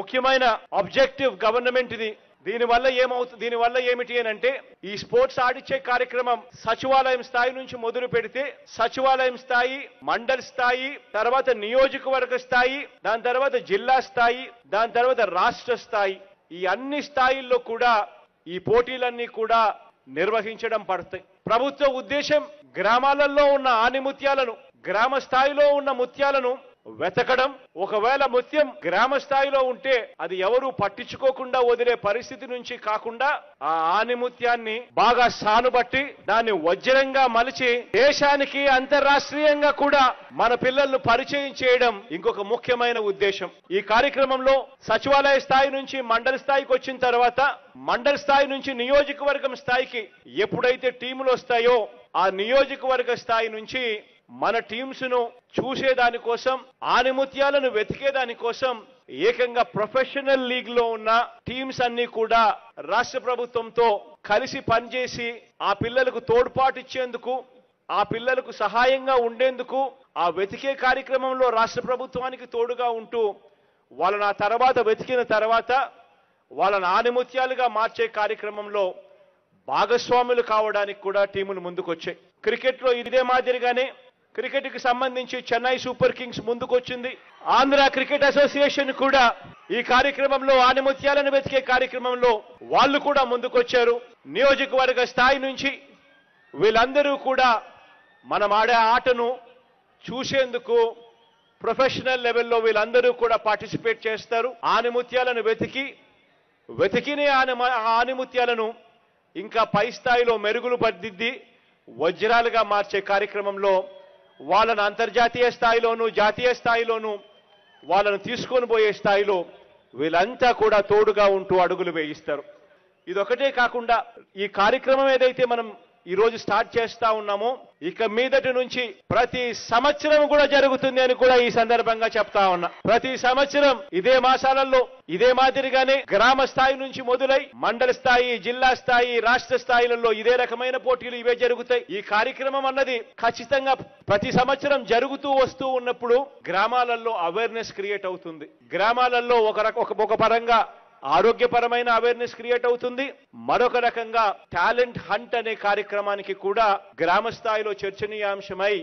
ముఖ్యమైన objective government ఇది. దీనివల్ల ఏమిటి అని అంటే ఈ స్పోర్ట్స్ ఆడిచ్చే కార్యక్రమం సచివాలయం స్థాయి నుంచి మొదలు పెడితే సచివాలయం స్థాయి, మండల్ స్థాయి, తర్వాత నియోజకవర్గ స్థాయి, దాని తర్వాత జిల్లా స్థాయి, దాని తర్వాత రాష్ట్ర స్థాయి, ఈ అన్ని స్థాయిల్లో కూడా ఈ పోటీలన్నీ కూడా నిర్వహించడం పడతాయి. ప్రభుత్వ ఉద్దేశం గ్రామాలలో ఉన్న ఆణిముత్యాలను, గ్రామ స్థాయిలో ఉన్న ముత్యాలను వెతకడం. ఒకవేళ ముత్యం గ్రామ స్థాయిలో ఉంటే అది ఎవరు పట్టించుకోకుండా వదిలే పరిస్థితి నుంచి కాకుండా ఆ ఆణిముత్యాన్ని బాగా సానుబట్టి దాన్ని వజ్రంగా మలిచి దేశానికి అంతర్రాష్ట్రీయంగా కూడా మన పిల్లలను పరిచయం చేయడం ఇంకొక ముఖ్యమైన ఉద్దేశం. ఈ కార్యక్రమంలో సచివాలయ స్థాయి నుంచి మండల స్థాయికి వచ్చిన తర్వాత మండల స్థాయి నుంచి నియోజకవర్గం స్థాయికి ఎప్పుడైతే టీములు వస్తాయో ఆ నియోజకవర్గ స్థాయి నుంచి మన టీమ్స్ ను చూసేదాని కోసం, ఆణిముత్యాలను వెతికేదాని కోసం ఏకంగా ప్రొఫెషనల్ లీగ్ లో ఉన్న టీమ్స్ అన్ని కూడా రాష్ట్ర ప్రభుత్వంతో కలిసి పనిచేసి ఆ పిల్లలకు తోడ్పాటు ఇచ్చేందుకు, ఆ పిల్లలకు సహాయంగా ఉండేందుకు ఆ వెతికే కార్యక్రమంలో రాష్ట్ర ప్రభుత్వానికి తోడుగా ఉంటూ వాళ్ళని ఆ తర్వాత వెతికిన తర్వాత వాళ్ళని ఆణిముత్యాలుగా మార్చే కార్యక్రమంలో భాగస్వాములు కావడానికి కూడా టీములు ముందుకొచ్చాయి. క్రికెట్ లో ఇదే మాదిరిగానే క్రికెట్ కి సంబంధించి చెన్నై సూపర్ కింగ్స్ ముందుకొచ్చింది. ఆంధ్ర క్రికెట్ అసోసియేషన్ కూడా ఈ కార్యక్రమంలో ఆణిముత్యాలను వెతికే కార్యక్రమంలో వాళ్ళు కూడా ముందుకొచ్చారు. నియోజకవర్గ స్థాయి నుంచి వీళ్ళందరూ కూడా మనం ఆడే ఆటను చూసేందుకు ప్రొఫెషనల్ లెవెల్లో వీళ్ళందరూ కూడా పార్టిసిపేట్ చేస్తారు. ఆణిముత్యాలను వెతికిన ఆణిముత్యాలను ఇంకా పై స్థాయిలో మెరుగులు పద్దిద్ది వజ్రాలుగా మార్చే కార్యక్రమంలో వాళ్ళను అంతర్జాతీయ స్థాయిలోనూ జాతీయ స్థాయిలోనూ వాళ్ళను తీసుకొని పోయే స్థాయిలో వీళ్ళంతా కూడా తోడుగా ఉంటూ అడుగులు వేయిస్తారు. ఇదొకటే కాకుండా ఈ కార్యక్రమం ఏదైతే మనం ఈ రోజు స్టార్ట్ చేస్తా ఉన్నామో ఇక మీదటి నుంచి ప్రతి సంవత్సరం కూడా జరుగుతుంది అని కూడా ఈ సందర్భంగా చెప్తా ఉన్నా. ప్రతి సంవత్సరం ఇదే మాసాలలో ఇదే మాదిరిగానే గ్రామ స్థాయి నుంచి మొదలై మండల స్థాయి, జిల్లా స్థాయి, రాష్ట్ర స్థాయిలలో ఇదే రకమైన పోటీలు ఇవే జరుగుతాయి. ఈ కార్యక్రమం అన్నది ఖచ్చితంగా ప్రతి సంవత్సరం జరుగుతూ వస్తూ ఉన్నప్పుడు గ్రామాలలో అవేర్నెస్ క్రియేట్ అవుతుంది. గ్రామాలలో ఒక పరంగా ఆరోగ్యపరమైన అవేర్నెస్ క్రియేట్ అవుతుంది. మరొక రకంగా టాలెంట్ హంట్ అనే కార్యక్రమానికి కూడా గ్రామ స్థాయిలో చర్చనీయాంశమై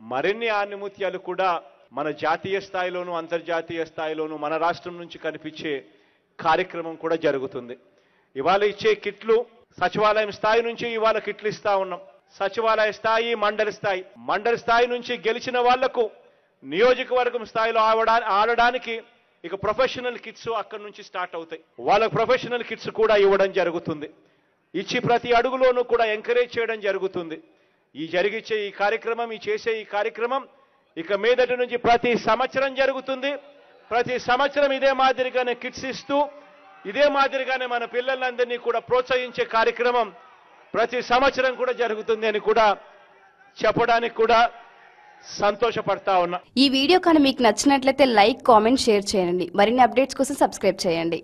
మరిన్ని ఆణిముత్యాలు కూడా మన జాతీయ స్థాయిలోనూ అంతర్జాతీయ స్థాయిలోనూ మన రాష్ట్రం నుంచి కనిపించే కార్యక్రమం కూడా జరుగుతుంది. ఇవాళ ఇచ్చే కిట్లు సచివాలయం స్థాయి నుంచి ఇవాళ కిట్లు ఇస్తా ఉన్నాం. సచివాలయ స్థాయి, మండల స్థాయి నుంచి గెలిచిన వాళ్లకు నియోజకవర్గం స్థాయిలో ఆడడానికి ఇక ప్రొఫెషనల్ కిట్స్ అక్కడి నుంచి స్టార్ట్ అవుతాయి. వాళ్ళకు ప్రొఫెషనల్ కిట్స్ కూడా ఇవ్వడం జరుగుతుంది. ఇచ్చి ప్రతి అడుగులోనూ కూడా ఎంకరేజ్ చేయడం జరుగుతుంది. చేసే ఈ కార్యక్రమం ఇక మీదటి నుంచి ప్రతి సంవత్సరం జరుగుతుంది. ప్రతి సంవత్సరం ఇదే మాదిరిగానే కిట్స్ ఇస్తూ ఇదే మాదిరిగానే మన పిల్లలందరినీ కూడా ప్రోత్సహించే కార్యక్రమం ప్రతి సంవత్సరం కూడా జరుగుతుంది అని కూడా చెప్పడానికి కూడా సంతోషపడతా ఉన్నా. ఈ వీడియో కానీ మీకు నచ్చినట్లయితే లైక్, కామెంట్, షేర్ చేయండి. మరిన్ని అప్డేట్స్ కోసం సబ్స్క్రైబ్ చేయండి.